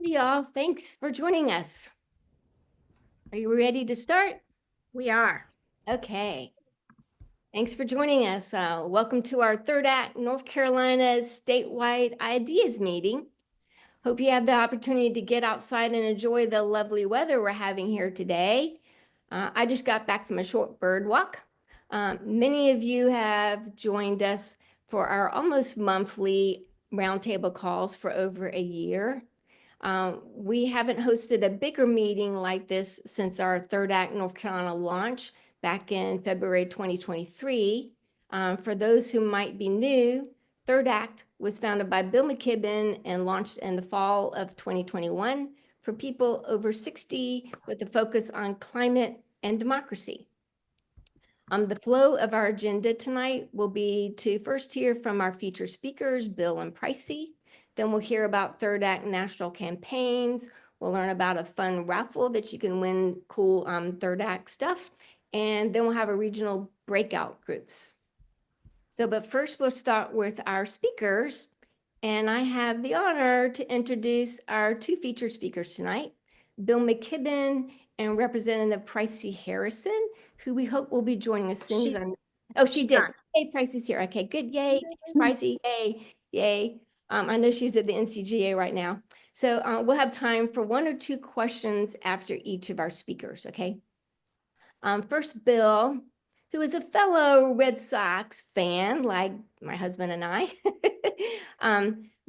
y'all. Thanks for joining us. Are you ready to start? We are. Okay. Thanks for joining us. Welcome to our Third Act North Carolina Statewide Ideas Meeting. Hope you have the opportunity to get outside and enjoy the lovely weather we're having here today. I just got back from a short bird walk. Many of you have joined us for our almost monthly roundtable calls for over a year. We haven't hosted a bigger meeting like this since our Third Act North Carolina launch back in February 2023. For those who might be new, Third Act was founded by Bill McKibben and launched in the fall of 2021 for people over 60 with a focus on climate and democracy. The flow of our agenda tonight will be to first hear from our featured speakers, Bill and Pricey. Then we'll hear about Third Act national campaigns. We'll learn about a fun raffle that you can win cool Third Act stuff. And then we'll have a regional breakout groups. But first we'll start with our speakers. And I have the honor to introduce our two featured speakers tonight, Bill McKibben and Representative Pricey Harrison, who we hope will be joining us soon. She did. On. Hey, Pricey's here. Okay, good. Yay. Thanks, Pricey. Yay. Yay. I know she's at the NCGA right now. So we'll have time for one or two questions after each of our speakers, okay? First, Bill, who is a fellow Red Sox fan, like my husband and I.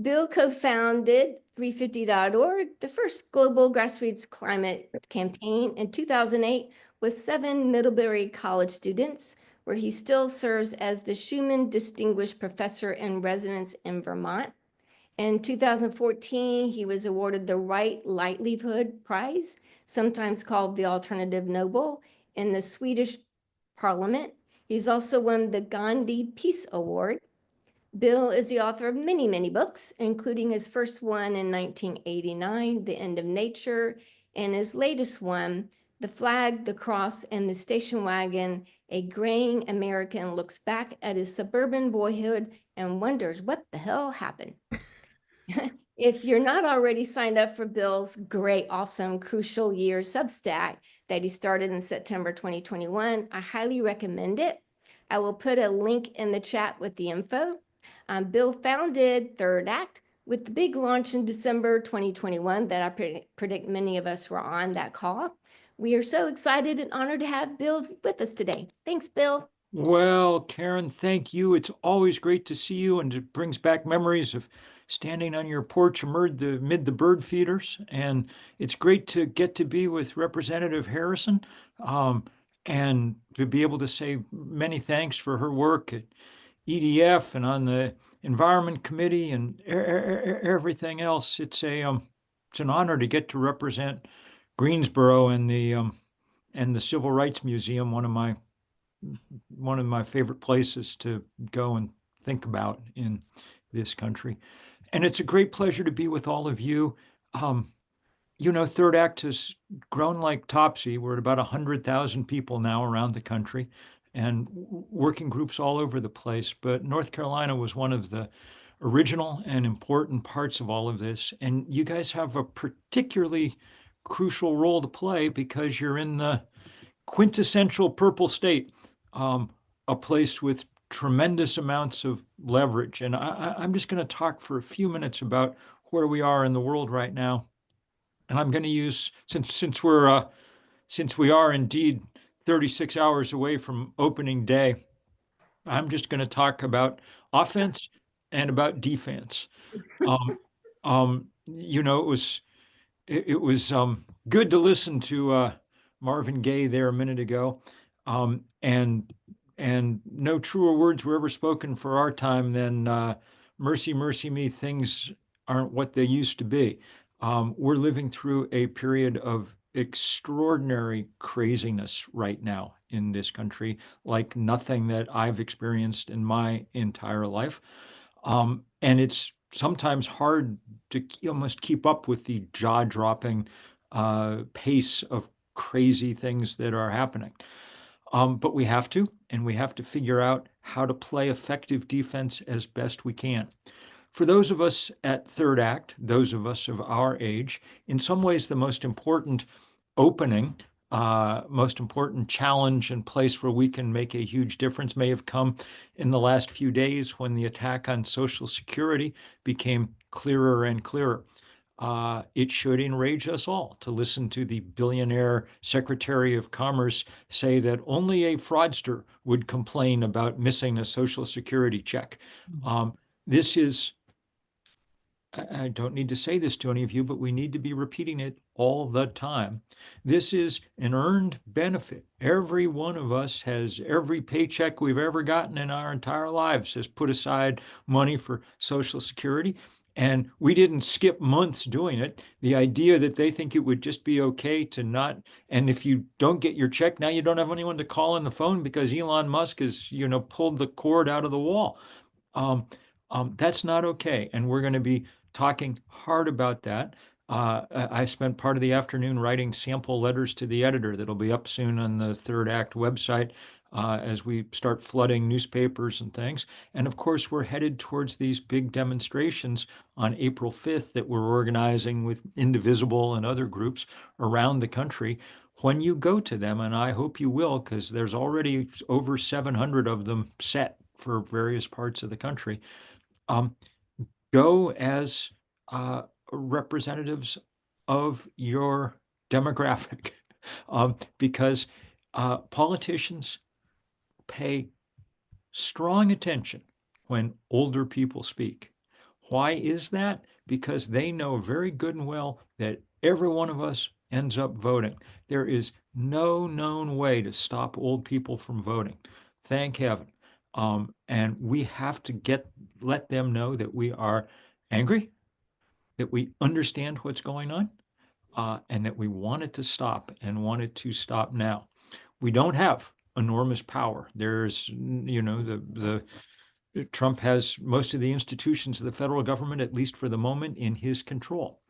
Bill co-founded 350.org, the first global grassroots climate campaign in 2008 with 7 Middlebury College students, where he still serves as the Schumann Distinguished Professor in Residence in Vermont. In 2014, he was awarded the Right Livelihood Prize, sometimes called the Alternative Nobel, in the Swedish Parliament. He's also won the Gandhi Peace Award. Bill is the author of many, many books, including his first one in 1989, The End of Nature, and his latest one, The Flag, the Cross, and the Station Wagon. A graying American looks back at his suburban boyhood and wonders what the hell happened. If you're not already signed up for Bill's great, awesome, crucial year Substack that he started in September 2021, I highly recommend it. I will put a link in the chat with the info. Bill founded Third Act with the big launch in December 2021 that I predict many of us were on that call. We are so excited and honored to have Bill with us today. Thanks, Bill. Well, Karen, thank you. It's always great to see you, and it brings back memories of standing on your porch amid the bird feeders. And it's great to get to be with Representative Harrison and to be able to say many thanks for her work at EDF and on the Environment Committee and everything else. It's an honor to get to represent Greensboro and the Civil Rights Museum, one of my favorite places to go and think about in this country. And it's a great pleasure to be with all of you. Third Act has grown like Topsy. We're at about 100,000 people now around the country and working groups all over the place. But North Carolina was one of the original and important parts of all of this. And you guys have a particularly crucial role to play because you're in the quintessential purple state, a place with tremendous amounts of leverage. And I'm just going to talk for a few minutes about where we are in the world right now. And I'm going to use, since we are indeed 36 hours away from opening day, I'm just going to talk about offense and about defense. It was good to listen to Marvin Gaye there a minute ago, and no truer words were ever spoken for our time than mercy, mercy me, things aren't what they used to be. We're living through a period of extraordinary craziness right now in this country, like nothing that I've experienced in my entire life. And it's sometimes hard to almost keep up with the jaw-dropping pace of crazy things that are happening. But we have to, and we have to figure out how to play effective defense as best we can. for those of us at Third Act, those of us of our age, in some ways the most important opening, most important challenge and place where we can make a huge difference may have come in the last few days when the attack on Social Security became clearer and clearer. It should enrage us all to listen to the billionaire Secretary of Commerce say that only a fraudster would complain about missing a Social Security check. This is, I don't need to say this to any of you, but we need to be repeating it all the time. This is an earned benefit. Every one of us has, every paycheck we've ever gotten in our entire lives has put aside money for Social Security. And we didn't skip months doing it. The idea that they think it would just be okay to not, and if you don't get your check, now you don't have anyone to call on the phone because Elon Musk has, pulled the cord out of the wall. That's not okay. And we're going to be talking hard about that. I spent part of the afternoon writing sample letters to the editor that'll be up soon on the Third Act website as we start flooding newspapers and things. And of course, we're headed towards these big demonstrations on April 5th that we're organizing with Indivisible and other groups around the country. When you go to them, and I hope you will, because there's already over 700 of them set for various parts of the country, go as representatives of your demographic because politicians pay strong attention when older people speak. Why is that? Because they know very good and well that every one of us ends up voting. There is no known way to stop old people from voting. Thank heaven. And we have to let them know that we are angry, that we understand what's going on, and that we want it to stop and want it to stop now. We don't have enormous power. There's, the Trump has most of the institutions of the federal government, at least for the moment, in his control.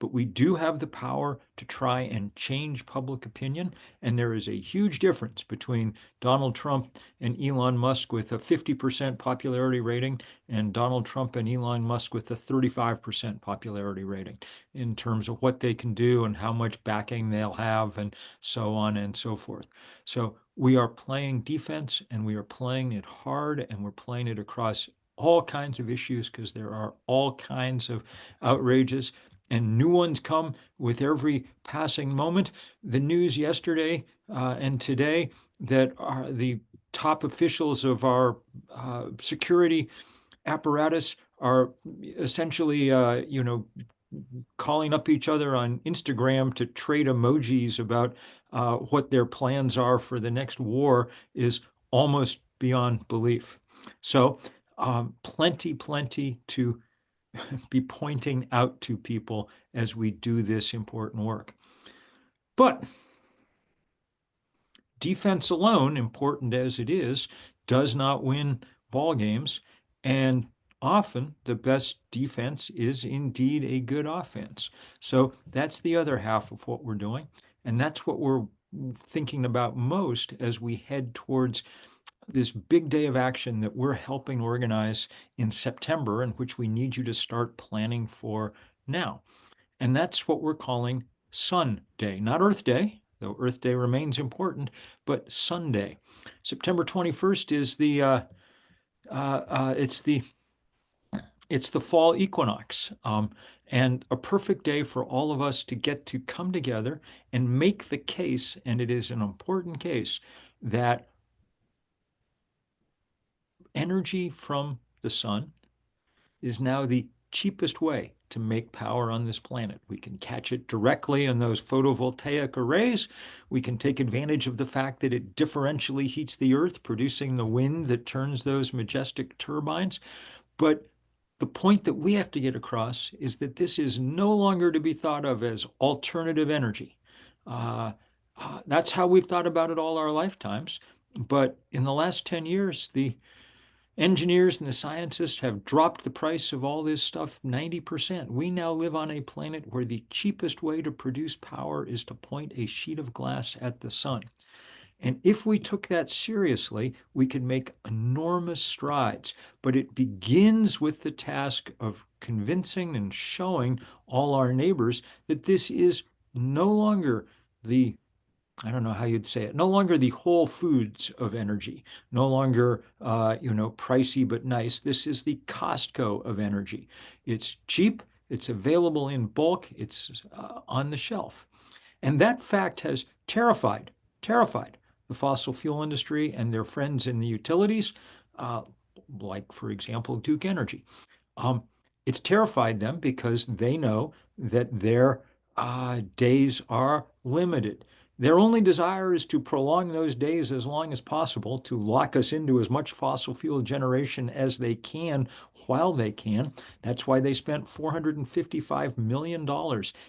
But we do have the power to try and change public opinion. And there is a huge difference between Donald Trump and Elon Musk with a 50% popularity rating and Donald Trump and Elon Musk with a 35% popularity rating in terms of what they can do and how much backing they'll have and so on and so forth. So we are playing defense and we are playing it hard and we're playing it across all kinds of issues because there are all kinds of outrages. And new ones come with every passing moment. The news yesterday and today that the top officials of our security apparatus are essentially, calling up each other on Instagram to trade emojis about what their plans are for the next war is almost beyond belief. So plenty to be pointing out to people as we do this important work. But defense alone, important as it is, does not win ball games. And often the best defense is indeed a good offense. So that's the other half of what we're doing. And that's what we're thinking about most as we head towards this big day of action that we're helping organize in September, and which we need you to start planning for now. And that's what we're calling Sun Day, not Earth Day, though Earth Day remains important, but Sunday. September 21st is it's the fall equinox, and a perfect day for all of us to get to come together and make the case, and it is an important case, that energy from the sun is now the cheapest way to make power on this planet. We can catch it directly in those photovoltaic arrays. We can take advantage of the fact that it differentially heats the earth, producing the wind that turns those majestic turbines. But the point that we have to get across is that this is no longer to be thought of as alternative energy. That's how we've thought about it all our lifetimes. But in the last 10 years, the engineers and the scientists have dropped the price of all this stuff 90%. We now live on a planet where the cheapest way to produce power is to point a sheet of glass at the sun. And if we took that seriously, we could make enormous strides. But it begins with the task of convincing and showing all our neighbors that this is no longer the, I don't know how you'd say it, no longer the Whole Foods of energy, no longer, pricey but nice. This is the Costco of energy. It's cheap, it's available in bulk, it's on the shelf. And that fact has terrified the fossil fuel industry and their friends in the utilities, uh, like, for example, Duke Energy. Um, it's terrified them because they know that their days are limited. Their only desire is to prolong those days as long as possible, to lock us into as much fossil fuel generation as they can while they can. That's why they spent $455 million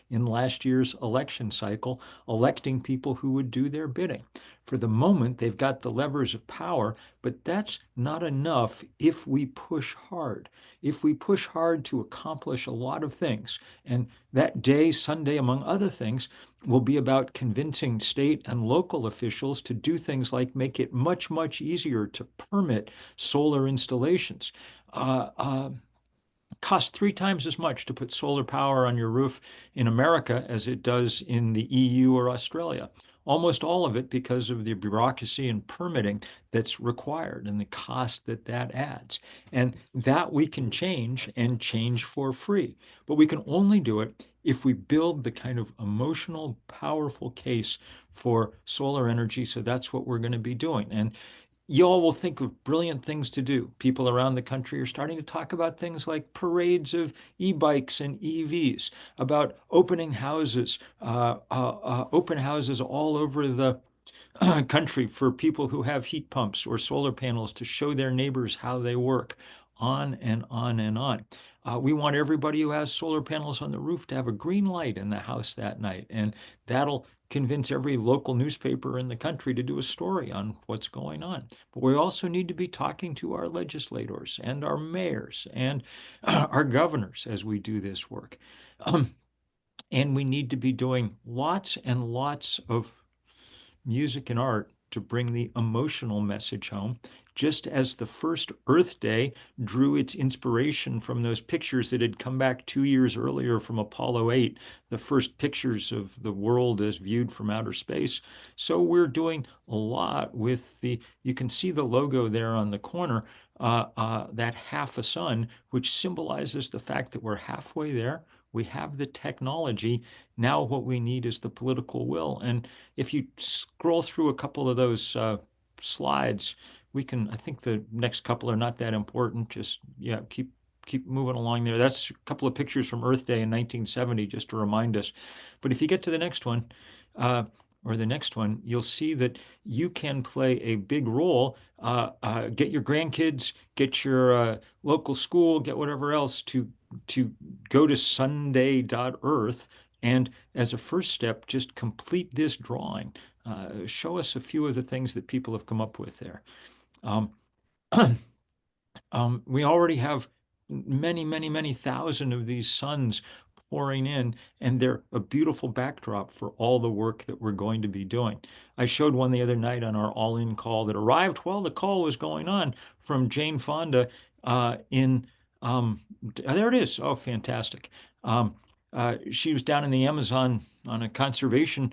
in last year's election cycle electing people who would do their bidding. For the moment, they've got the levers of power, but that's not enough if we push hard. If we push hard to accomplish a lot of things, and that day, Sunday, among other things, will be about convincing state and local officials to do things like make it much, much easier to permit solar installations. Costs 3 times as much to put solar power on your roof in America as it does in the EU or Australia. Almost all of it because of the bureaucracy and permitting that's required and the cost that that adds. And that we can change and change for free. But we can only do it if we build the kind of emotional, powerful case for solar energy. So that's what we're going to be doing. And y'all will think of brilliant things to do. People around the country are starting to talk about things like parades of e-bikes and EVs, about open houses all over the country for people who have heat pumps or solar panels to show their neighbors how they work, on and on and on. We want everybody who has solar panels on the roof to have a green light in the house that night, and that'll convince every local newspaper in the country to do a story on what's going on. But we also need to be talking to our legislators and our mayors and our governors as we do this work. And we need to be doing lots and lots of music and art to bring the emotional message home, just as the first Earth Day drew its inspiration from those pictures that had come back 2 years earlier from Apollo 8, the first pictures of the world as viewed from outer space. So we're doing a lot with you can see the logo there on the corner, that half a sun, which symbolizes the fact that we're halfway there. We have the technology. Now what we need is the political will. And if you scroll through a couple of those slides, I think the next couple are not that important. Just, yeah, keep moving along there. That's a couple of pictures from Earth Day in 1970, just to remind us. But if you get to the next one, or the next one, you'll see that you can play a big role. Get your grandkids, get your local school, get whatever else to go to sunday.earth, and as a first step, just complete this drawing. Show us a few of the things that people have come up with there. Um, we already have many thousand of these suns pouring in, and they're a beautiful backdrop for all the work that we're going to be doing. I showed one the other night on our all-in call that arrived while the call was going on from Jane Fonda there it is. Oh, fantastic. She was down in the Amazon on a conservation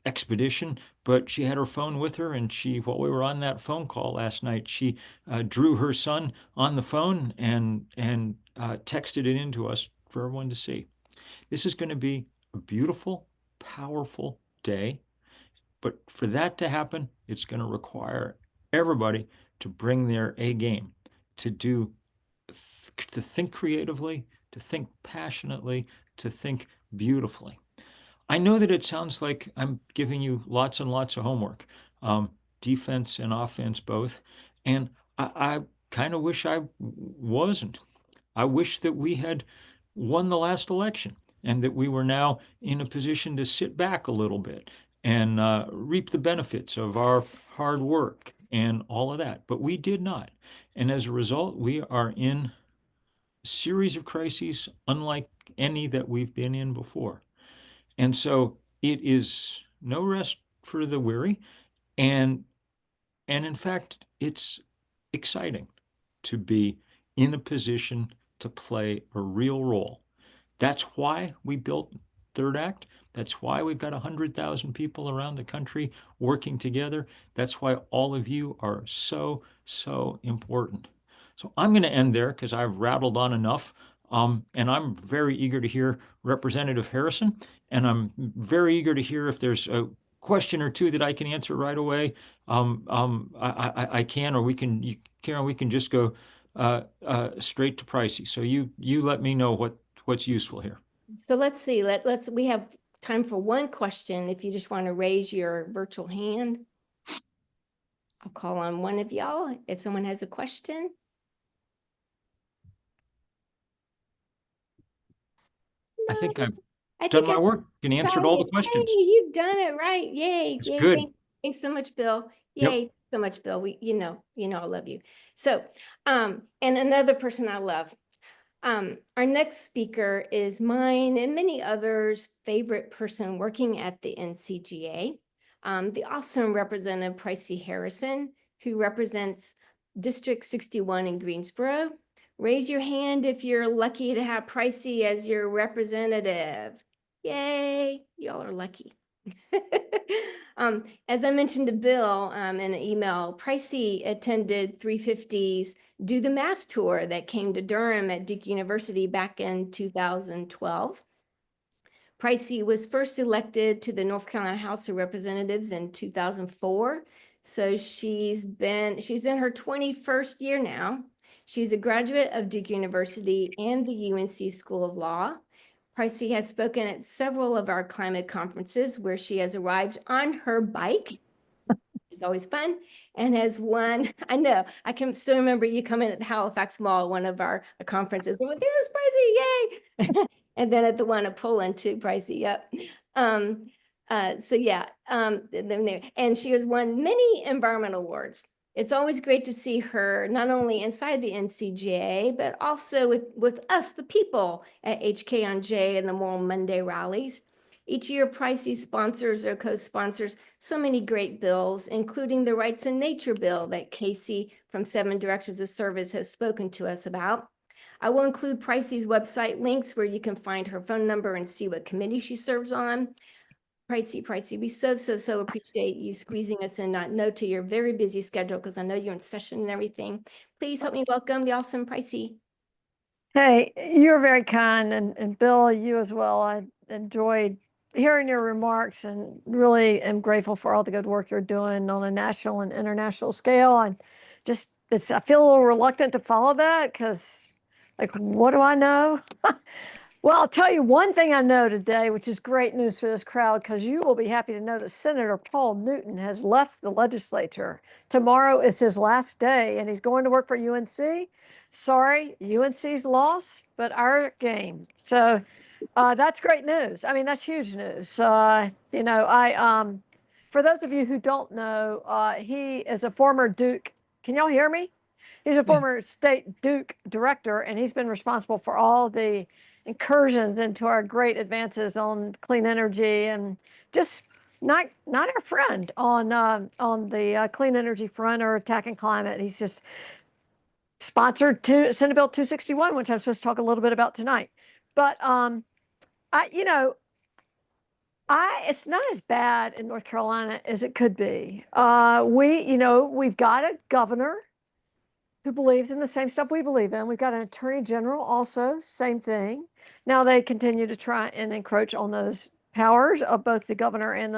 expedition, but she had her phone with her, and while we were on that phone call last night, she drew her son on the phone and texted it in to us for everyone to see. This is going to be a beautiful, powerful day, but for that to happen, it's going to require everybody to bring their A game, to think creatively, to think passionately, to think beautifully. I know that it sounds like I'm giving you lots and lots of homework, defense and offense both, and I kind of wish I wasn't. I wish that we had won the last election and that we were now in a position to sit back a little bit and reap the benefits of our hard work and all of that. But we did not. And as a result, we are in a series of crises unlike any that we've been in before. And so it is no rest for the weary. And in fact, it's exciting to be in a position to play a real role. That's why we built Third Act. That's why we've got 100,000 people around the country working together. That's why all of you are so, so important. So I'm going to end there because I've rattled on enough. And I'm very eager to hear Representative Harrison. And I'm very eager to hear if there's a question or two that I can answer right away. I can, or Karen, we can just go straight to Pricey. So you let me know what's useful here. So let's see, we have time for one question. If you just want to raise your virtual hand, I'll call on one of y'all if someone has a question. I think No, I've I done think my I work and saw answered all the you. Hey, questions. you've done it right. Yay, It's yay. good. Thanks so much, Bill. Yep. Yay, so much, Bill. You know, I love you. So, and another person I love. Our next speaker is mine and many others' favorite person working at the NCGA, the awesome Representative Pricey Harrison, who represents District 61 in Greensboro. Raise your hand if you're lucky to have Pricey as your representative. Yay, y'all are lucky. As I mentioned to Bill in an email, Pricey attended 350's Do the Math tour that came to Durham at Duke University back in 2012. Pricey was first elected to the North Carolina House of Representatives in 2004. So she's in her 21st year now. She's a graduate of Duke University and the UNC School of Law. Pricey has spoken at several of our climate conferences where she has arrived on her bike. It's always fun, and has won. I know, I can still remember you coming at the Halifax Mall, one of our conferences, and went, there's Pricey, yay! And then at the one at Poland too, Pricey, yep. So yeah, and she has won many environmental awards. It's always great to see her not only inside the NCGA, but also with us, the people at HK on J and the Moral Monday rallies. Each year, Pricey sponsors or co-sponsors so many great bills, including the Rights in Nature bill that Casey from 7 Directions of Service has spoken to us about. I will include Pricey's website links where you can find her phone number and see what committee she serves on. Pricey, we so appreciate you squeezing us in, not no to your very busy schedule, because I know you're in session and everything. Please help me welcome the awesome Pricey. Hey, you're very kind, and Bill, you as well. I enjoyed hearing your remarks and really am grateful for all the good work you're doing on a national and international scale. I feel a little reluctant to follow that because, like, what do I know? Well, I'll tell you one thing I know today, which is great news for this crowd, because you will be happy to know that Senator Paul Newton has left the legislature. Tomorrow is his last day, and he's going to work for UNC. Sorry, UNC's lost, but our game. So that's great news. I mean, that's huge news. For those of you who don't know, he is a former Duke. Can y'all hear me? He's a former state Duke director, and he's been responsible for all the incursions into our great advances on clean energy and just not our friend on the clean energy front or attacking climate. He's just sponsored Senate Bill 261, which I'm supposed to talk a little bit about tonight. But it's not as bad in North Carolina as it could be. We've got a governor who believes in the same stuff we believe in. We've got an attorney general also, same thing. Now they continue to try and encroach on those powers of both the governor and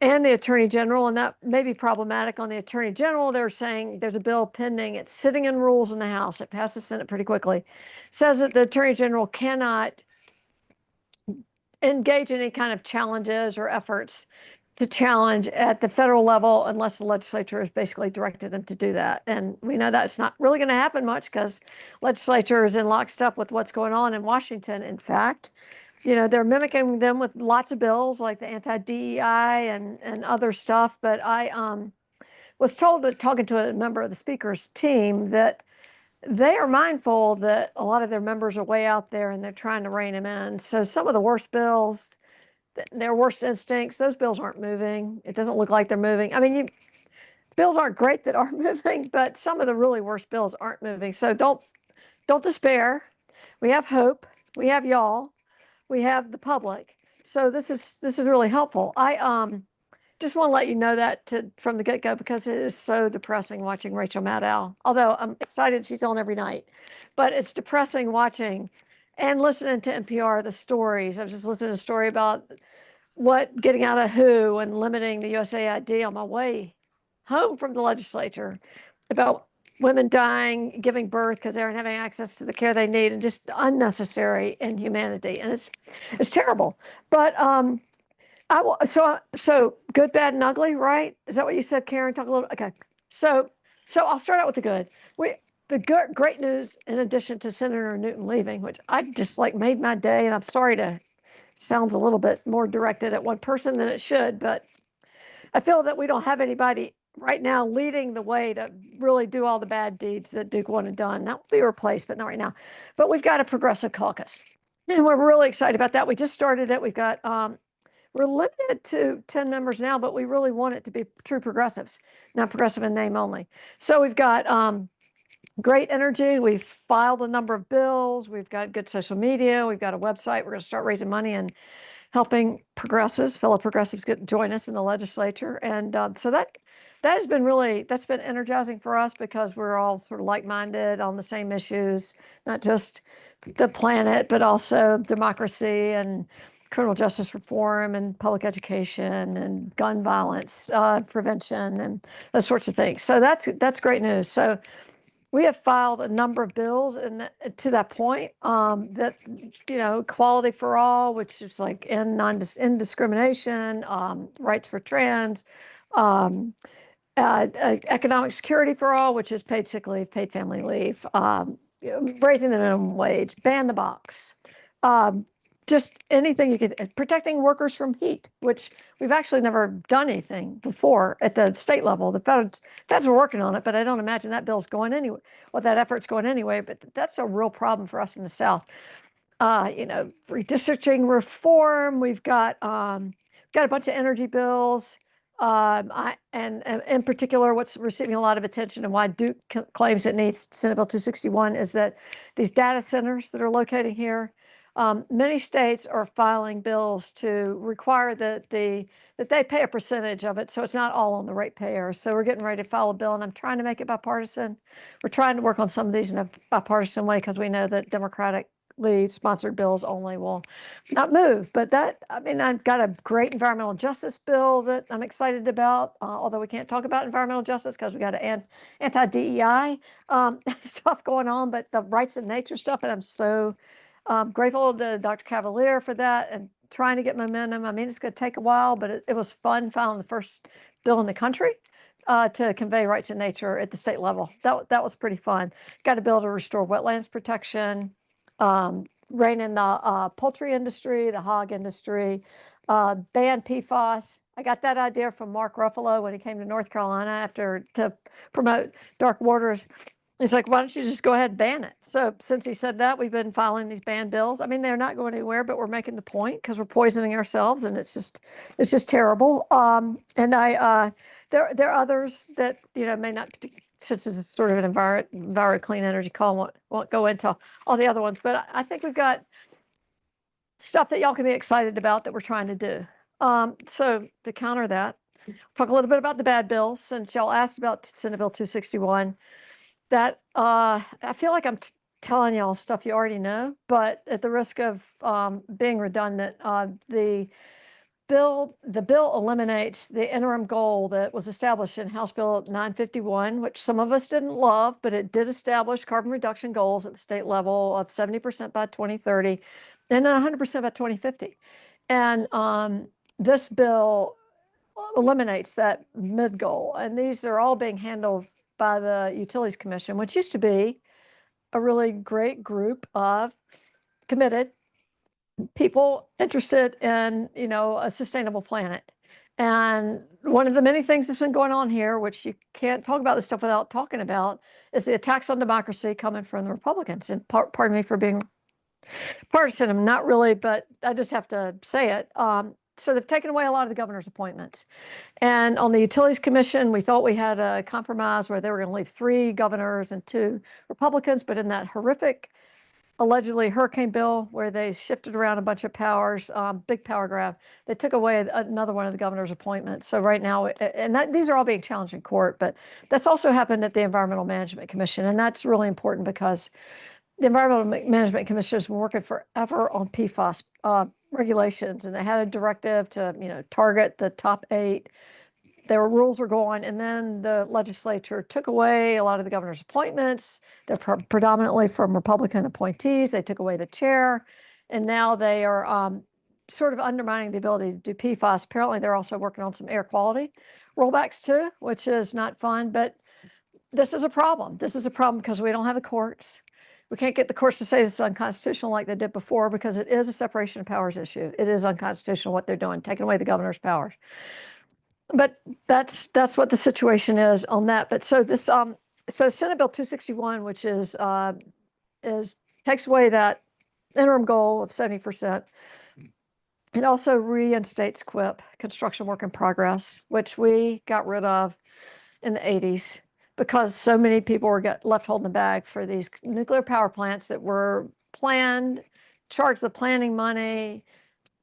the attorney general, and that may be problematic on the attorney general. They're saying there's a bill pending. It's sitting in rules in the House. It passed the Senate pretty quickly. Says that the attorney general cannot engage in any kind of challenges or efforts to challenge at the federal level unless the legislature has basically directed them to do that. And we know that's not really going to happen much because legislature is in lockstep with what's going on in Washington. In fact, they're mimicking them with lots of bills like the anti-DEI and other stuff. But I was told that talking to a member of the speaker's team that they are mindful that a lot of their members are way out there and they're trying to rein them in. So some of the worst bills their worst instincts. Those bills aren't moving. It doesn't look like they're moving. I mean, bills aren't great that are moving, but some of the really worst bills aren't moving. So don't despair. We have hope. We have y'all. We have the public. So this is really helpful. I just want to let you know that from the get-go, because it is so depressing watching Rachel Maddow. Although I'm excited she's on every night, but it's depressing watching and listening to NPR, the stories. I was just listening to a story about getting out of WHO and limiting the USAID on my way home from the legislature, about women dying, giving birth because they aren't having access to the care they need, and just unnecessary inhumanity. And it's terrible. But I will, so good, bad, and ugly, right? Is that what you said, Karen? Talk a little. Okay. So I'll start out with the good. Great news, in addition to Senator Newton leaving, which I just made my day, and I'm sorry to sounds a little bit more directed at one person than it should, but I feel that we don't have anybody right now leading the way to really do all the bad deeds that Duke wanted done. That will be replaced, but not right now. But we've got a progressive caucus, and we're really excited about that. We just started it. We've got we're limited to 10 members now, but we really want it to be true progressives, not progressive in name only. So we've got great energy. We've filed a number of bills. We've got good social media. We've got a website. We're going to start raising money and helping fellow progressives join us in the legislature. And so that has been that's been energizing for us, because we're all sort of like-minded on the same issues, not just the planet, but also democracy and criminal justice reform and public education and gun violence prevention and those sorts of things. So that's great news. So we have filed a number of bills to that point, that, equality for all, which is like indiscrimination, rights for trans, economic security for all, which is paid sick leave, paid family leave, raising the minimum wage, ban the box, just anything you could, protecting workers from heat, which we've actually never done anything before at the state level. The feds are working on it, but I don't imagine that bill's going anyway. Well, that effort's going anyway, but that's a real problem for us in the South. Redistricting reform. We've got a bunch of energy bills. And in particular, what's receiving a lot of attention and why Duke claims it needs Senate Bill 261 is that these data centers that are located here, many states are filing bills to require that they pay a percentage of it, so it's not all on the ratepayer. So we're getting ready to file a bill, and I'm trying to make it bipartisan. We're trying to work on some of these in a bipartisan way, because we know that Democratically sponsored bills only will not move. But I've got a great environmental justice bill that I'm excited about, although we can't talk about environmental justice because we got an anti-DEI stuff going on, but the rights of nature stuff, and I'm so grateful to Dr. Cavalier for that and trying to get momentum. I mean, it's going to take a while, but it was fun filing the first bill in the country to convey rights of nature at the state level. That was pretty fun. Got a bill to restore wetlands protection, rein in the poultry industry, the hog industry, ban PFAS. I got that idea from Mark Ruffalo when he came to North Carolina to promote dark waters. He's like, why don't you just go ahead and ban it? So since he said that, we've been filing these ban bills. I mean, they're not going anywhere, but we're making the point because we're poisoning ourselves, and it's just terrible. And there are others that may not, since it's sort of an environment clean energy call, won't go into all the other ones. But I think we've got stuff that y'all can be excited about that we're trying to do. So to counter that, talk a little bit about the bad bills, since y'all asked about Senate Bill 261. That I feel like I'm telling y'all stuff you already know, but at the risk of being redundant, the bill eliminates the interim goal that was established in House Bill 951, which some of us didn't love, but it did establish carbon reduction goals at the state level of 70% by 2030 and then 100% by 2050. And this bill eliminates that mid goal, and these are all being handled by the Utilities Commission, which used to be a really great group of committed people interested in, a sustainable planet. And one of the many things that's been going on here, which you can't talk about this stuff without talking about, is the attacks on democracy coming from the Republicans. And pardon me for being partisan. I'm not really, but I just have to say it. so they've taken away a lot of the governor's appointments. And on the Utilities Commission, we thought we had a compromise where they were going to leave 3 governors and 2 Republicans, but in that horrific, allegedly hurricane bill where they shifted around a bunch of powers, big power grab, they took away another one of the governor's appointments. So right now, these are all being challenged in court, but that's also happened at the Environmental Management Commission. And that's really important because the Environmental Management Commission has been working forever on PFAS regulations, and they had a directive to, target the top 8. Their rules were going, and then the legislature took away a lot of the governor's appointments. They're predominantly from Republican appointees. They took away the chair, and now they are sort of undermining the ability to do PFAS. Apparently, they're also working on some air quality rollbacks too, which is not fun, but this is a problem. This is a problem because we don't have the courts. We can't get the courts to say this is unconstitutional like they did before because it is a separation of powers issue. It is unconstitutional what they're doing, taking away the governor's powers. But that's what the situation is on that. But so this so Senate Bill 261, which is takes away that interim goal of 70%. It also reinstates QIP, construction work in progress, which we got rid of in the 80s because so many people were left holding the bag for these nuclear power plants that were planned, charged the planning money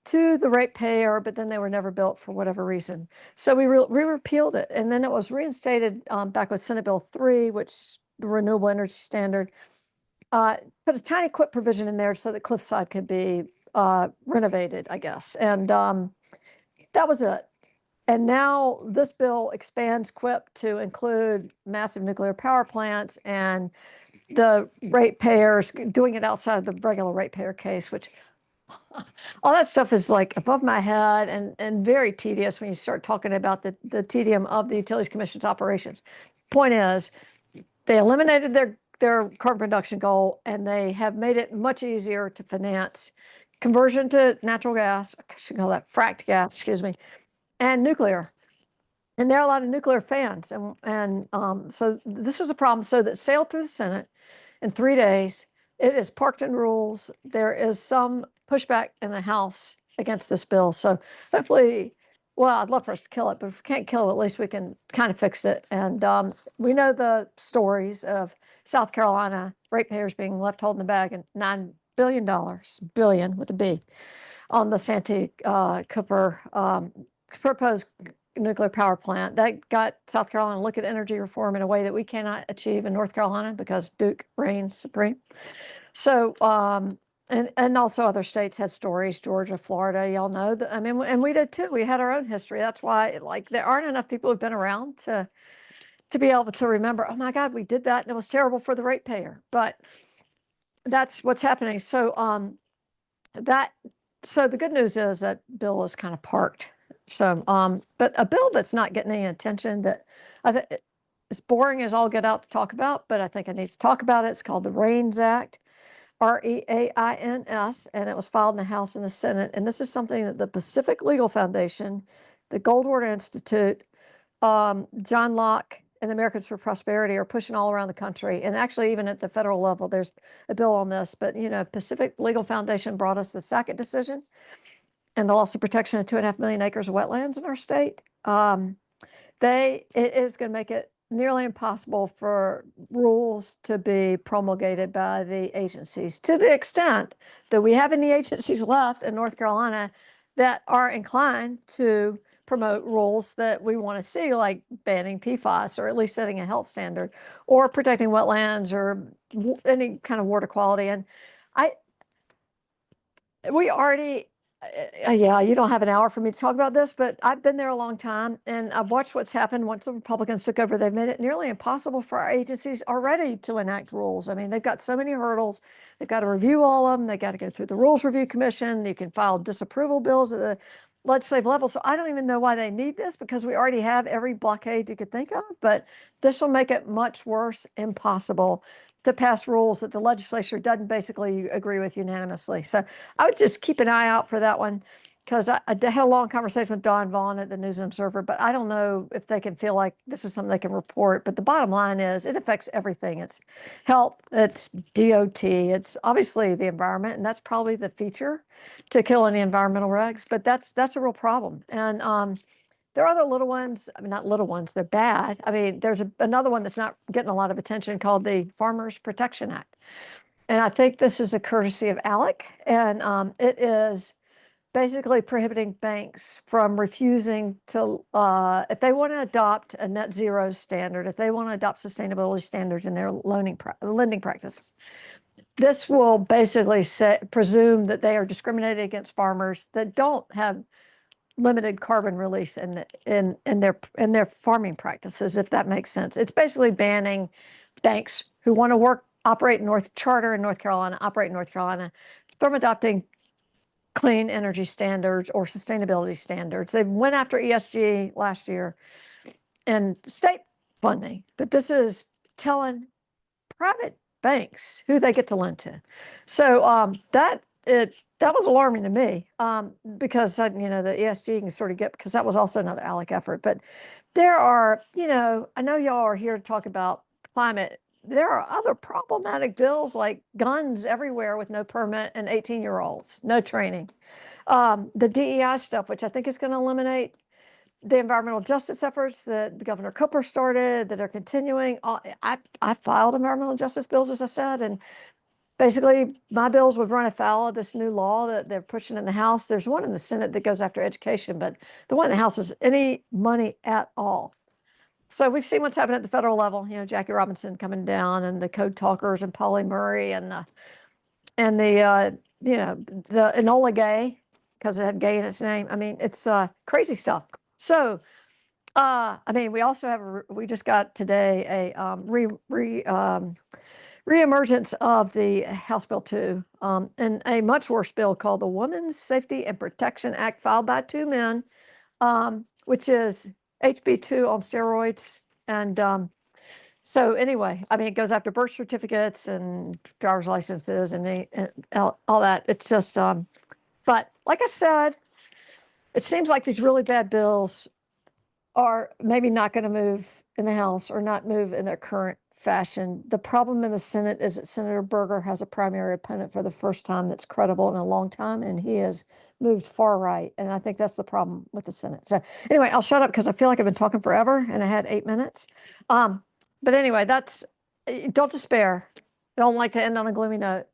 to the ratepayer, but then they were never built for whatever reason. So we repealed it, and then it was reinstated back with Senate Bill 3, which the Renewable Energy Standard put a tiny QIP provision in there so that Cliffside could be renovated, I guess, and that was it. And now this bill expands QIP to include massive nuclear power plants and the ratepayers doing it outside of the regular ratepayer case, which all that stuff is like above my head and very tedious when you start talking about the tedium of the Utilities Commission's operations. Point is, they eliminated their carbon reduction goal, and they have made it much easier to finance conversion to natural gas, I should call that fracked gas, excuse me, and nuclear. And there are a lot of nuclear fans. And so this is a problem. So that sailed through the Senate in 3 days. It is parked in rules. There is some pushback in the House against this bill. So hopefully, well, I'd love for us to kill it, but if we can't kill it, at least we can kind of fix it. And we know the stories of South Carolina ratepayers being left holding the bag and $9 billion, billion with a B, on the Santee Cooper proposed nuclear power plant. That got South Carolina to look at energy reform in a way that we cannot achieve in North Carolina because Duke reigns supreme. So, and also other states had stories, Georgia, Florida, y'all know that. I mean, and we did too. We had our own history. That's why, like, there aren't enough people who've been around to be able to remember, oh my God, we did that and it was terrible for the ratepayer. But that's what's happening. So, so the good news is that bill is kind of parked. So, but a bill that's not getting any attention, that it's boring as all get out to talk about, but I think I need to talk about it. It's called the REAINS Act, REAINS, and it was filed in the House and the Senate. And this is something that the Pacific Legal Foundation, the Goldwater Institute, John Locke, and the Americans for Prosperity are pushing all around the country. And actually, even at the federal level, there's a bill on this. But, Pacific Legal Foundation brought us the Sackett decision and the loss of protection of 2.5 million acres of wetlands in our state. It is going to make it nearly impossible for rules to be promulgated by the agencies, to the extent that we have any agencies left in North Carolina that are inclined to promote rules that we want to see, like banning PFAS, or at least setting a health standard, or protecting wetlands, or any kind of water quality. And we already, yeah, you don't have an hour for me to talk about this, but I've been there a long time, and I've watched what's happened once the Republicans took over. They've made it nearly impossible for our agencies already to enact rules. I mean, they've got so many hurdles. They've got to review all of them. They got to go through the Rules Review Commission. You can file disapproval bills at the legislative level. So I don't even know why they need this, because we already have every blockade you could think of, but this will make it much worse, impossible to pass rules that the legislature doesn't basically agree with unanimously. So I would just keep an eye out for that one. because I had a long conversation with Don Vaughn at the News and Observer, but I don't know if they can feel like this is something they can report. But the bottom line is it affects everything. It's health, it's DOT, it's obviously the environment, and that's probably the feature to kill any environmental regs. But that's a real problem. And there are other little ones. I mean, not little ones, they're bad. I mean, there's another one that's not getting a lot of attention called the Farmers Protection Act. And I think this is a courtesy of ALEC, and it is basically prohibiting banks from refusing to, if they want to adopt a net zero standard, if they want to adopt sustainability standards in their lending practices. This will basically presume that they are discriminated against farmers that don't have limited carbon release in their farming practices, if that makes sense. It's basically banning banks who want to operate charter in North Carolina, operate in North Carolina, from adopting clean energy standards or sustainability standards. They went after ESG last year and state funding, but this is telling private banks who they get to lend to. So that was alarming to me, because the ESG can sort of get, because that was also another ALEC effort. But there are, I know y'all are here to talk about climate. There are other problematic bills like guns everywhere with no permit and 18-year-olds, no training. The DEI stuff, which I think is going to eliminate the environmental justice efforts that Governor Cooper started, that are continuing. I filed environmental justice bills, as I said, and basically my bills would run afoul of this new law that they're pushing in the House. There's one in the Senate that goes after education, but the one in the House is any money at all. So we've seen what's happened at the federal level, Jackie Robinson coming down, and the code talkers, and Polly Murray, and the Enola Gay, because it had gay in its name. I mean, it's crazy stuff. So, I mean, we just got today a reemergence of the House Bill 2, and a much worse bill called the Women's Safety and Protection Act, filed by two men, which is HB2 on steroids. And so anyway, I mean, it goes after birth certificates and driver's licenses and all that. It's just, but like I said, it seems like these really bad bills are maybe not going to move in the House, or not move in their current fashion. The problem in the Senate is that Senator Berger has a primary opponent for the first time that's credible in a long time, and he has moved far right. And I think that's the problem with the Senate. So anyway, I'll shut up because I feel like I've been talking forever and I had 8 minutes. But anyway, don't despair. I don't like to end on a gloomy note.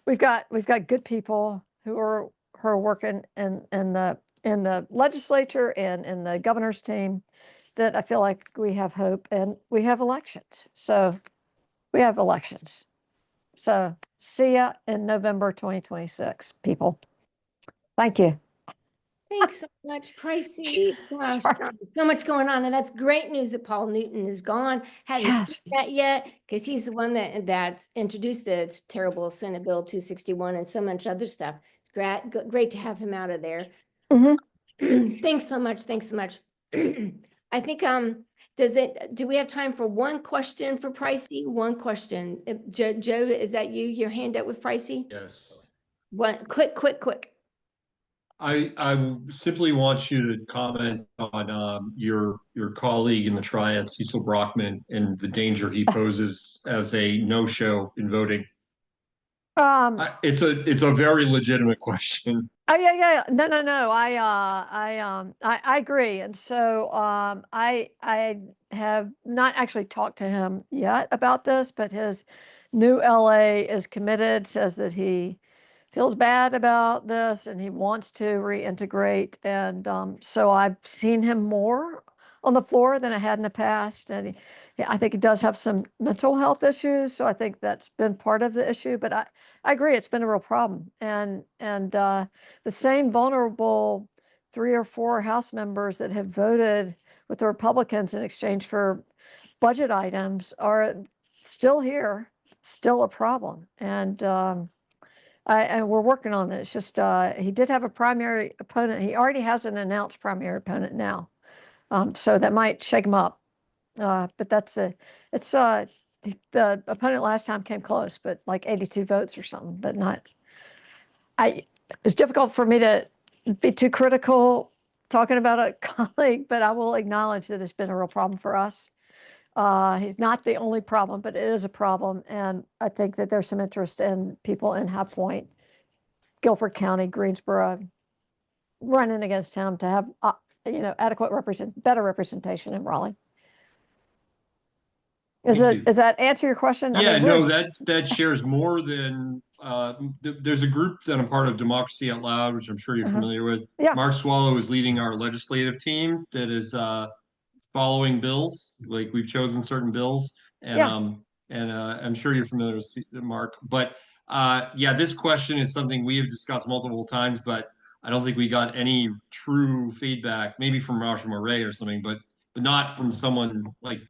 We've got good people who are working in the legislature and in the governor's team, that I feel like we have hope, and we have elections. So see ya in November 2026, people. Thank you. Thanks so much, Pricey. Gosh, so much going on, and that's great news that Paul Newton is gone. Hadn't seen that yet, because he's the one that's introduced the terrible Senate Bill 261 and so much other stuff. It's great to have him out of there. Mm-hmm. Thanks so much. I think, do we have time for one question for Pricey? One question. Joe, is that you? Your hand up with Pricey? Yes. One, quick. I simply want you to comment on your colleague in the triad, Cecil Brockman, and the danger he poses as a no-show in voting. It's a very legitimate question. Oh yeah. No. I agree. And so I have not actually talked to him yet about this, but his new LA is committed, says that he feels bad about this and he wants to reintegrate. And so I've seen him more on the floor than I had in the past. And I think he does have some mental health issues. So I think that's been part of the issue. But I agree, it's been a real problem. And the same vulnerable 3 or 4 House members that have voted with the Republicans in exchange for budget items are still here, still a problem. And we're working on it. It's just he did have a primary opponent. He already has an announced primary opponent now, so that might shake him up. But the opponent last time came close, but like 82 votes or something. But not. It's difficult for me to be too critical talking about a colleague, but I will acknowledge that it's been a real problem for us. He's not the only problem, but it is a problem. And I think that there's some interest in people in High Point, Guilford County, Greensboro, running against him to have, adequate better representation in Raleigh. Does that answer your question? Yeah, I mean, no, that shares more than there's a group that I'm part of, Democracy Out Loud, which I'm sure you're familiar with. Yeah. Mark Swallow is leading our legislative team that is following bills. Like we've chosen certain bills, and I'm sure you're familiar with Mark. But yeah, this question is something we have discussed multiple times, but I don't think we got any true feedback. Maybe from Marshall Murray or something, but not from someone like.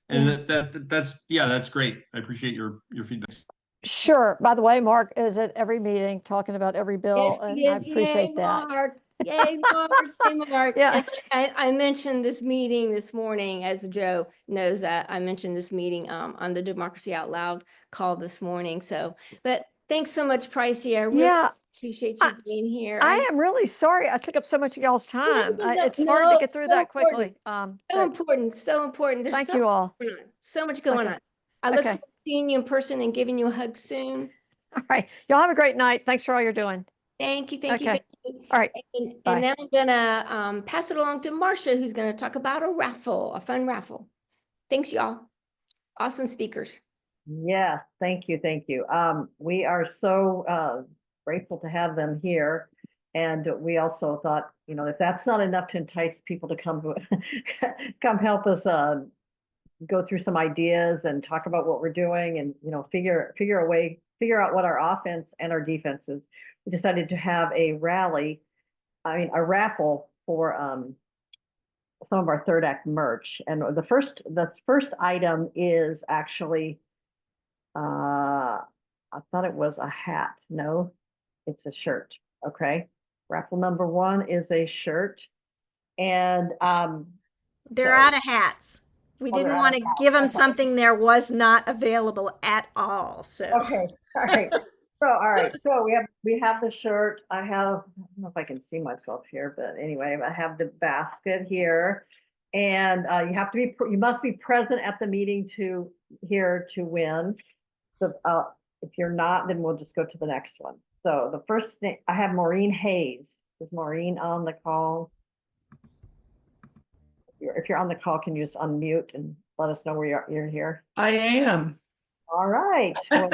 And that's great. I appreciate your feedback. Sure. By the way, Mark is at every meeting talking about every bill, Yes, and he I is. appreciate Yay, that. Mark. Yay, Mark. Yay, Mark. Yeah. And I mentioned this meeting this morning, as Joe knows that I mentioned this meeting on the Democracy Out Loud call this morning. So, but thanks so much, Pricey. I really appreciate you being here. I am really sorry I took up so much of y'all's time. It's hard to get through that quickly. So important, so important. There's thank you all. So much going on. I look forward to seeing you in person and giving you a hug soon. All right. Y'all have a great night. Thanks for all you're doing. Thank you. Thank you. All right. And now I'm gonna pass it along to Marcia, who's gonna talk about a fun raffle. Thanks, y'all. Awesome speakers. Yes, thank you, thank you. We are so grateful to have them here. And we also thought, if that's not enough to entice people to come come help us go through some ideas and talk about what we're doing and figure out what our offense and our defense is. We decided to have a raffle for some of our third act merch. And the first item is actually I thought it was a hat. No, it's a shirt. Okay. Raffle number 1 is a shirt. And they're out of hats. We didn't want to give them something there was not available at all. So okay, all right. So we have the shirt. I don't know if I can see myself here, but anyway, I have the basket here, and you must be present at the meeting to win. So if you're not, then we'll just go to the next one. So the first thing, I have Maureen Hayes. Is Maureen on the call? If you're on the call, can you just unmute and let us know where you're here? I am. All right. Well,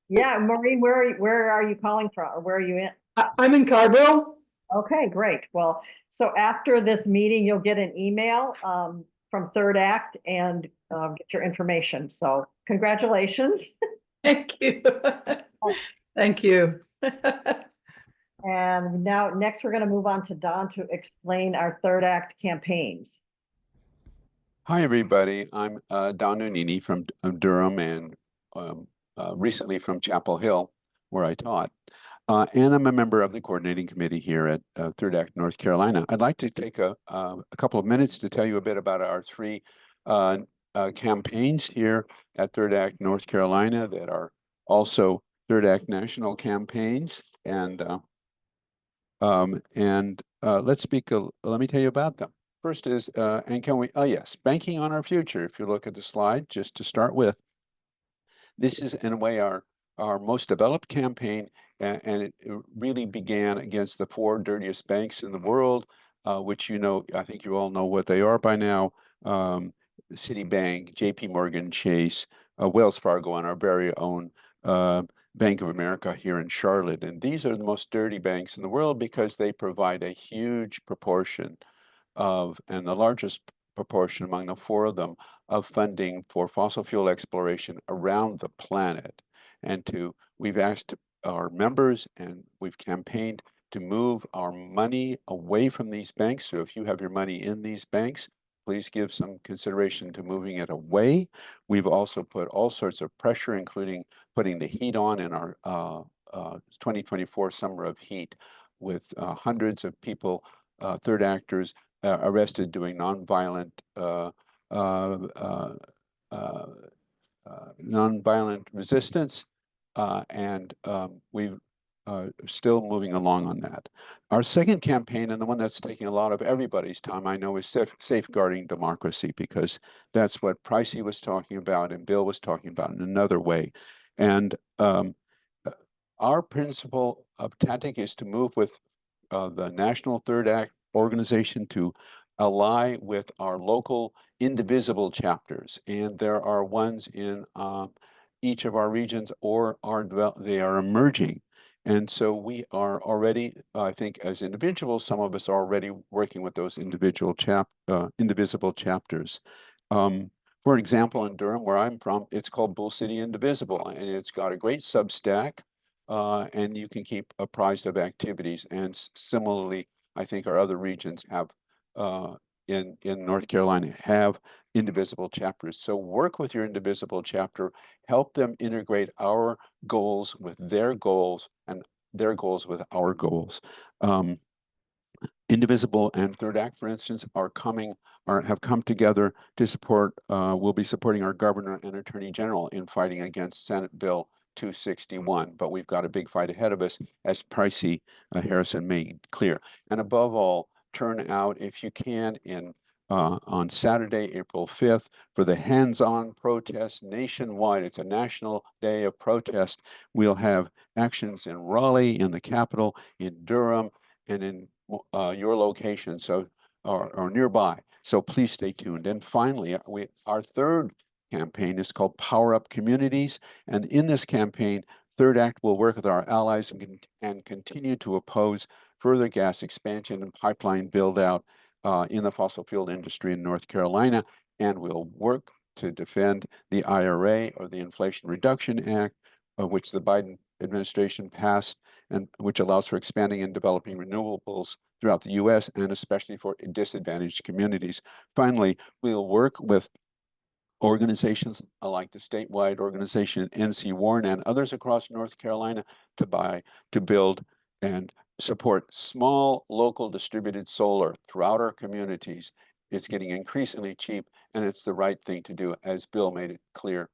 yeah, Maureen, where are you calling from, or where are you in? I'm in Carville. Okay, great. Well, so after this meeting, you'll get an email from Third Act and get your information. So congratulations. Thank you. Thank you. And next we're going to move on to Don to explain our Third Act campaigns. Hi, everybody. I'm Don Nunini from Durham and recently from Chapel Hill, where I taught. And I'm a member of the coordinating committee here at Third Act North Carolina. I'd like to take a couple of minutes to tell you a bit about our 3 campaigns here at Third Act North Carolina that are also Third Act national campaigns. And let's speak. Let me tell you about them. First is, yes, banking on our future. If you look at the slide, just to start with, this is in a way our most developed campaign, and it really began against the 4 dirtiest banks in the world, which I think you all know what they are by now: Citibank, J.P. Morgan Chase, Wells Fargo, and our very own Bank of America here in Charlotte. And these are the most dirty banks in the world because they provide a huge proportion and the largest proportion among the 4 of them of funding for fossil fuel exploration around the planet. And we've asked our members and we've campaigned to move our money away from these banks. So if you have your money in these banks, please give some consideration to moving it away. We've also put all sorts of pressure, including putting the heat on in our 2024 Summer of Heat, with hundreds of people, third actors, arrested doing nonviolent resistance, and we've still moving along on that. Our second campaign, and the one that's taking a lot of everybody's time, I know, is safeguarding democracy, because that's what Pricey was talking about and Bill was talking about in another way. And our principal tactic is to move with the National Third Act organization to ally with our local indivisible chapters. And there are ones in each of our regions, or they are emerging. And so we are already, I think, as individuals, some of us are already working with those indivisible chapters. For example, in Durham, where I'm from, it's called Bull City Indivisible, and it's got a great Substack, and you can keep apprised of activities. And similarly, I think our other regions have, in North Carolina, have indivisible chapters. So work with your indivisible chapter, help them integrate our goals with their goals and their goals with our goals. Indivisible and Third Act, for instance, have come together to support, will be supporting our governor and attorney general in fighting against Senate Bill 261. But we've got a big fight ahead of us, as Pricey Harrison made clear. And above all, turn out if you can on Saturday, April 5th, for the hands-on protest nationwide. It's a national day of protest. We'll have actions in Raleigh, in the Capitol, in Durham, and in your location, so or nearby. So please stay tuned. And finally, our third campaign is called Power Up Communities. And in this campaign, Third Act will work with our allies and continue to oppose further gas expansion and pipeline build out in the fossil fuel industry in North Carolina. And we'll work to defend the IRA, or the Inflation Reduction Act, which the Biden administration passed, and which allows for expanding and developing renewables throughout the U.S. and especially for disadvantaged communities. Finally, we'll work with organizations like the statewide organization NC Warren and others across North Carolina to build and support small local distributed solar throughout our communities. It's getting increasingly cheap, and it's the right thing to do, as Bill made it clear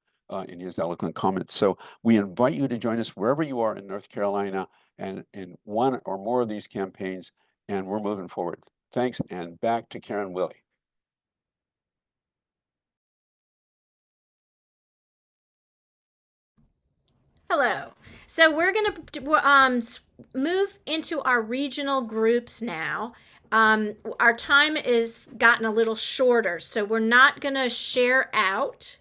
in his eloquent comments. So we invite you to join us wherever you are in North Carolina and in one or more of these campaigns, and we're moving forward. Thanks, and back to Karen Willie. Hello. So we're going to move into our regional groups now. Our time is gotten a little shorter, so we're not going to share out,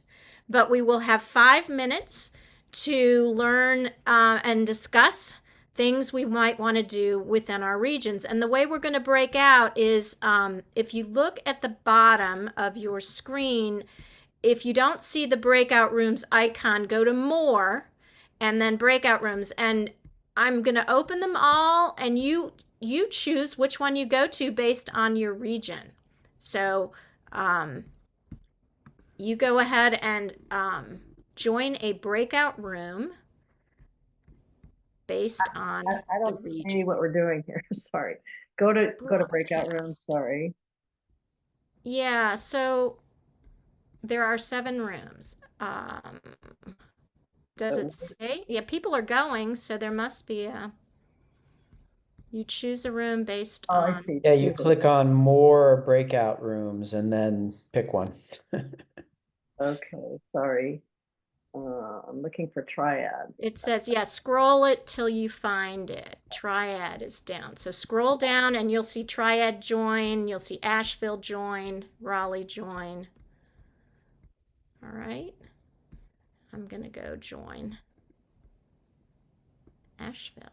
but we will have 5 minutes to learn and discuss things we might want to do within our regions. And the way we're going to break out is if you look at the bottom of your screen, if you don't see the breakout rooms icon, go to more and then breakout rooms. And I'm going to open them all, and you choose which one you go to based on your region. So you go ahead and join a breakout room based on I the don't region. see what we're doing here. Sorry. Go to breakout rooms. Sorry. Yeah, so there are 7 rooms. Does it say? Yeah, people are going, so there must be a. You choose a room based Oh, I on. see. Yeah, you click on more breakout rooms and then pick one. Okay, sorry. I'm looking for triad. It says, yeah, scroll it till you find it. Triad is down. So scroll down and you'll see Triad join. You'll see Asheville join, Raleigh join. All right. I'm going to go join Asheville.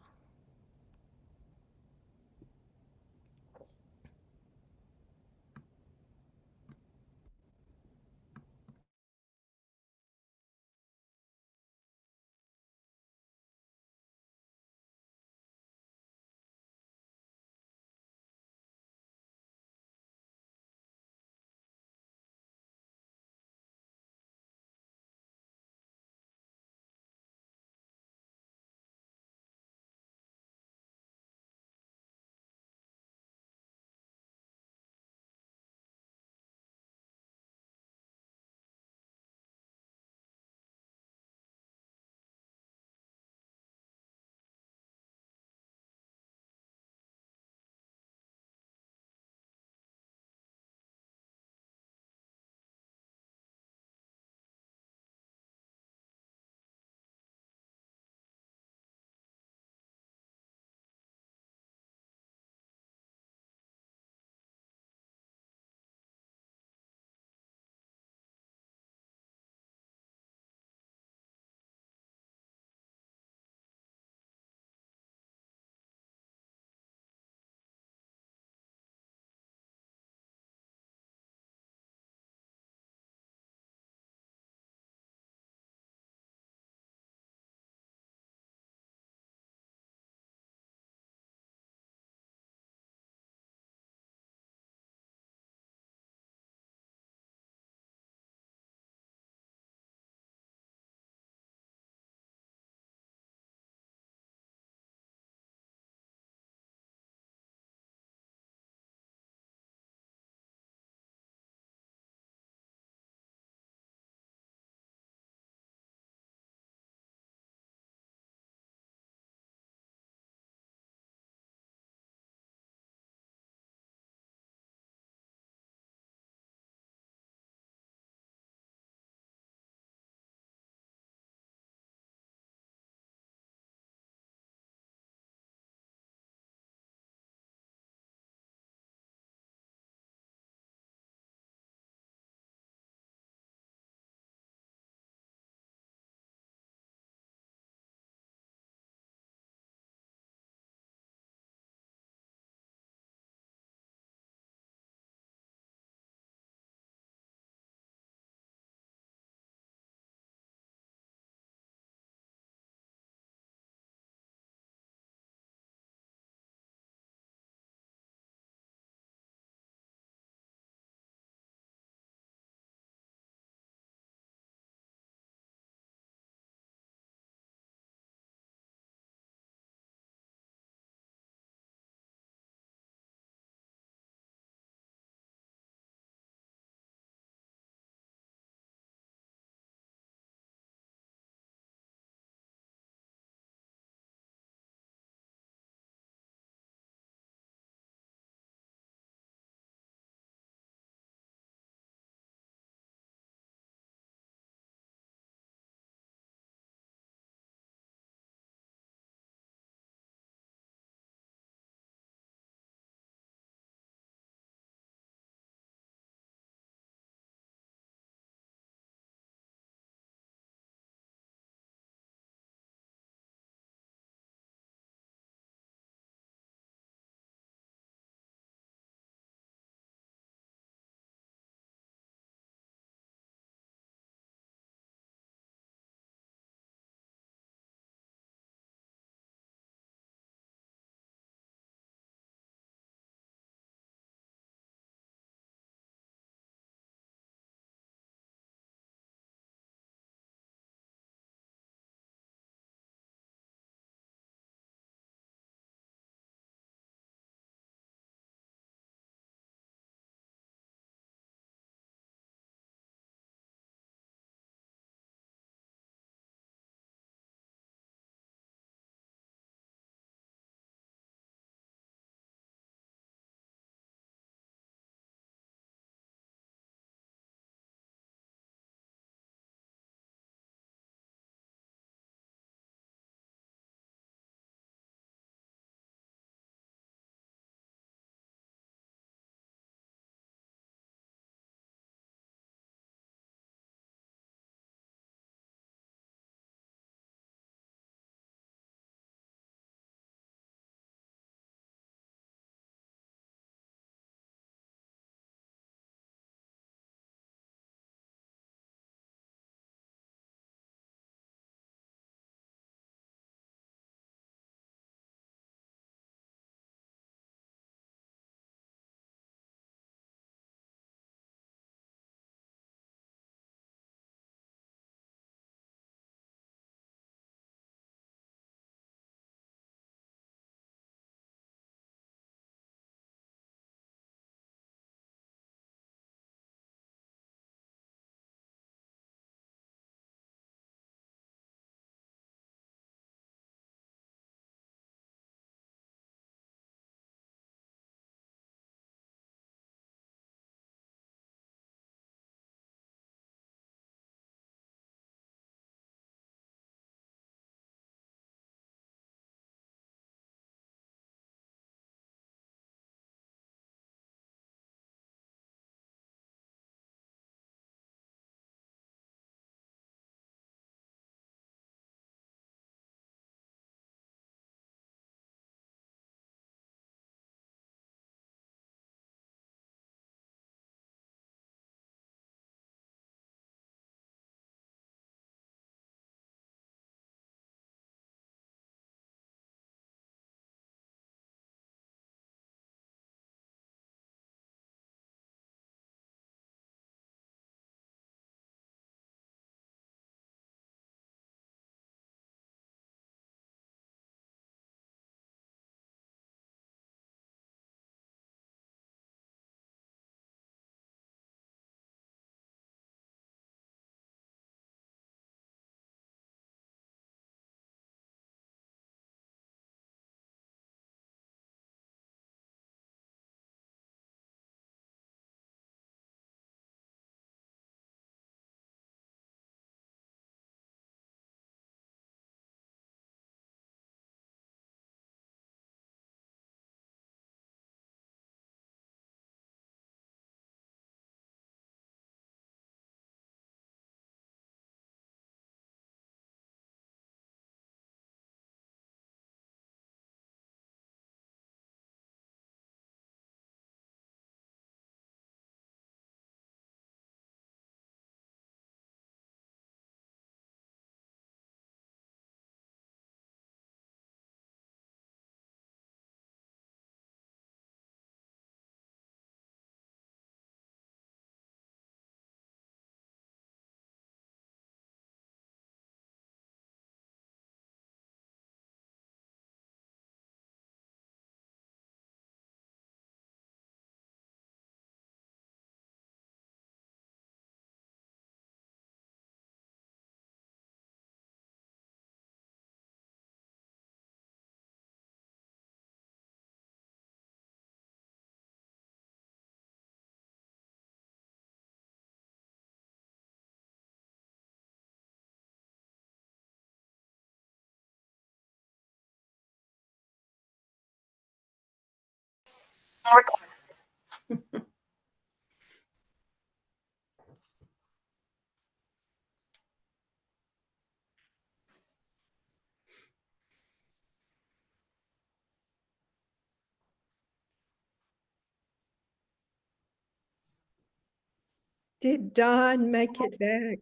Did Don make it back?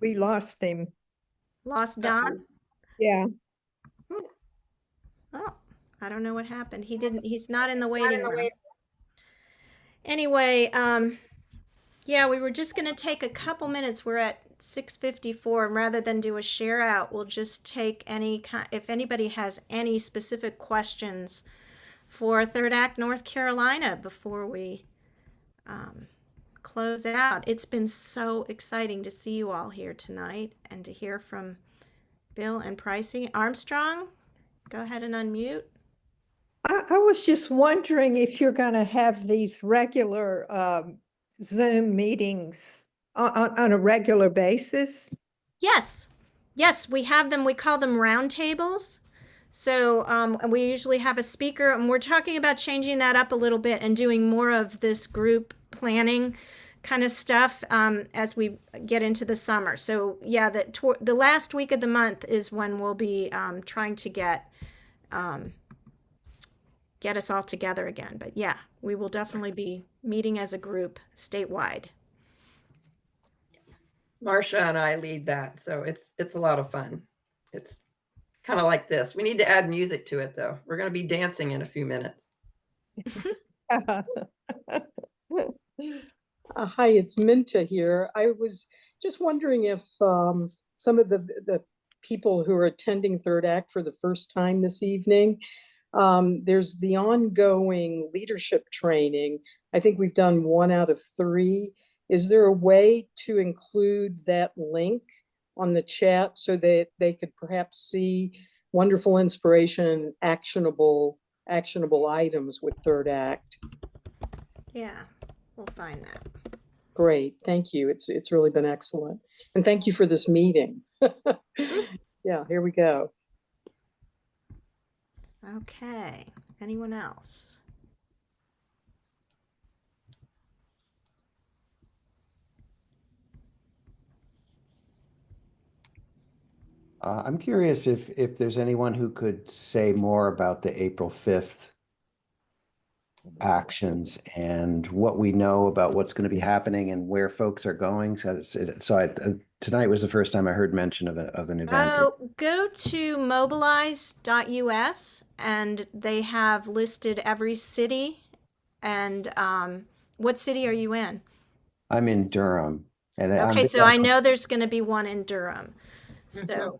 We lost him. Lost Don? Yeah. Oh, I don't know what happened. He's not in the waiting room. Anyway, yeah, we were just gonna take a couple minutes. We're at 6:54, and rather than do a share out, we'll just take if anybody has any specific questions for Third Act North Carolina before we close out. It's been so exciting to see you all here tonight and to hear from Bill and Pricey. Armstrong, go ahead and unmute. I was just wondering if you're going to have these regular Zoom meetings on a regular basis. Yes, we have them. We call them roundtables. So and we usually have a speaker, and we're talking about changing that up a little bit and doing more of this group planning kind of stuff as we get into the summer. So yeah, the last week of the month is when we'll be trying to get us all together again. But yeah, we will definitely be meeting as a group statewide. Marcia and I lead that, so it's a lot of fun. It's kind of like this. We need to add music to it, though. We're going to be dancing in a few minutes. Hi, it's Minta here. I was just wondering if some of the people who are attending Third Act for the first time this evening, there's the ongoing leadership training. I think we've done 1 out of 3. Is there a way to include that link on the chat so that they could perhaps see wonderful inspiration and actionable items with Third Act? Yeah, we'll find that. Great, thank you. It's really been excellent. And thank you for this meeting. Yeah, here we go. Okay, anyone else? I'm curious if there's anyone who could say more about the April 5th actions and what we know about what's going to be happening and where folks are going. So tonight was the first time I heard mention of an event. Go to mobilize.us and they have listed every city. And what city are you in? I'm in Durham. And okay, so I know there's going to be one in Durham. So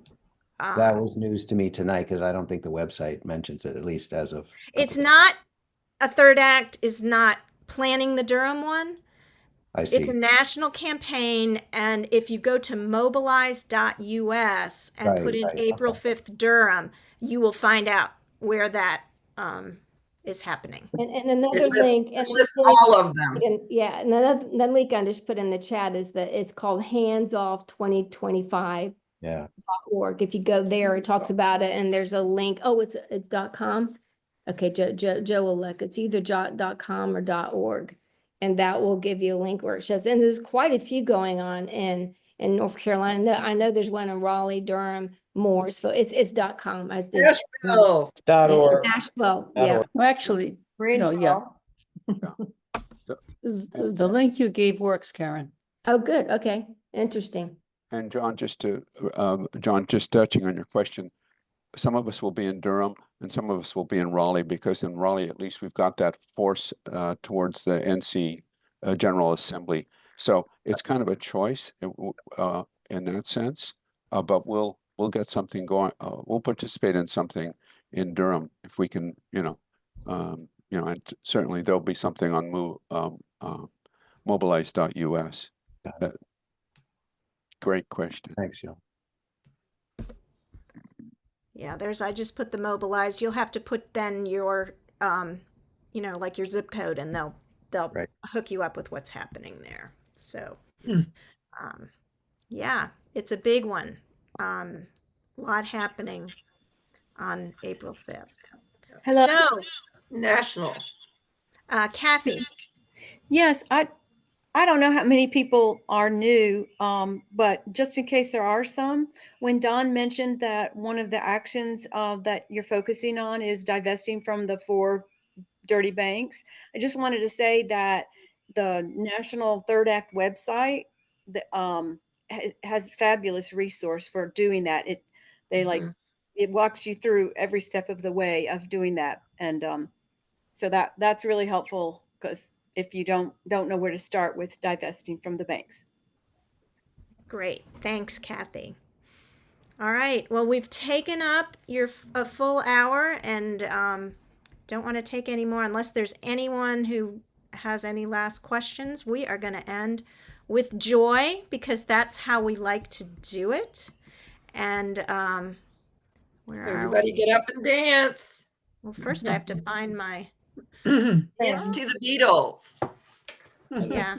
that was news to me tonight because I don't think the website mentions it, at least as of. It's not a Third Act is not planning the Durham one. I see. It's a national campaign, and if you go to mobilize.us and put in April 5th Durham, you will find out where that is happening. And another link, and all of them. Yeah, and another link I just put in the chat is that it's called handsoff2025.org. Yeah. If you go there, it talks about it, and there's a link. Oh, it's .com. Okay, Joe will look. It's either .com or .org, and that will give you a link where it shows. And there's quite a few going on in North Carolina. I know there's one in Raleigh, Durham, Mooresville. It's .com. I think. Nashville. .org. Nashville. Yeah. Well, actually, no, yeah. The link you gave works, Karen. Oh, good. Okay. Interesting. And John, just touching on your question, some of us will be in Durham and some of us will be in Raleigh, because in Raleigh, at least we've got that force towards the NC General Assembly. So it's kind of a choice in that sense, but we'll get something going. We'll participate in something in Durham if we can, and certainly there'll be something on mobilize.us. Great question. Thanks, Joe. Yeah, I just put the Mobilize. You'll have to put then your, like your zip code, and they'll hook you up with what's happening there. So, yeah, it's a big one. Lot happening on April 5th. Hello. So, National. Kathy. Yes, I don't know how many people are new, but just in case there are some, when Don mentioned that one of the actions that you're focusing on is divesting from the 4 dirty banks, I just wanted to say that the National Third Act website that has fabulous resource for doing that. It walks you through every step of the way of doing that, and so that's really helpful because if you don't know where to start with divesting from the banks. Great. Thanks, Kathy. All right. Well, we've taken up a full hour and don't want to take any more unless there's anyone who has any last questions. We are going to end with joy because that's how we like to do it. And where are Everybody we? get up and dance. Well, first I have to find my Dance to the Beatles. yeah.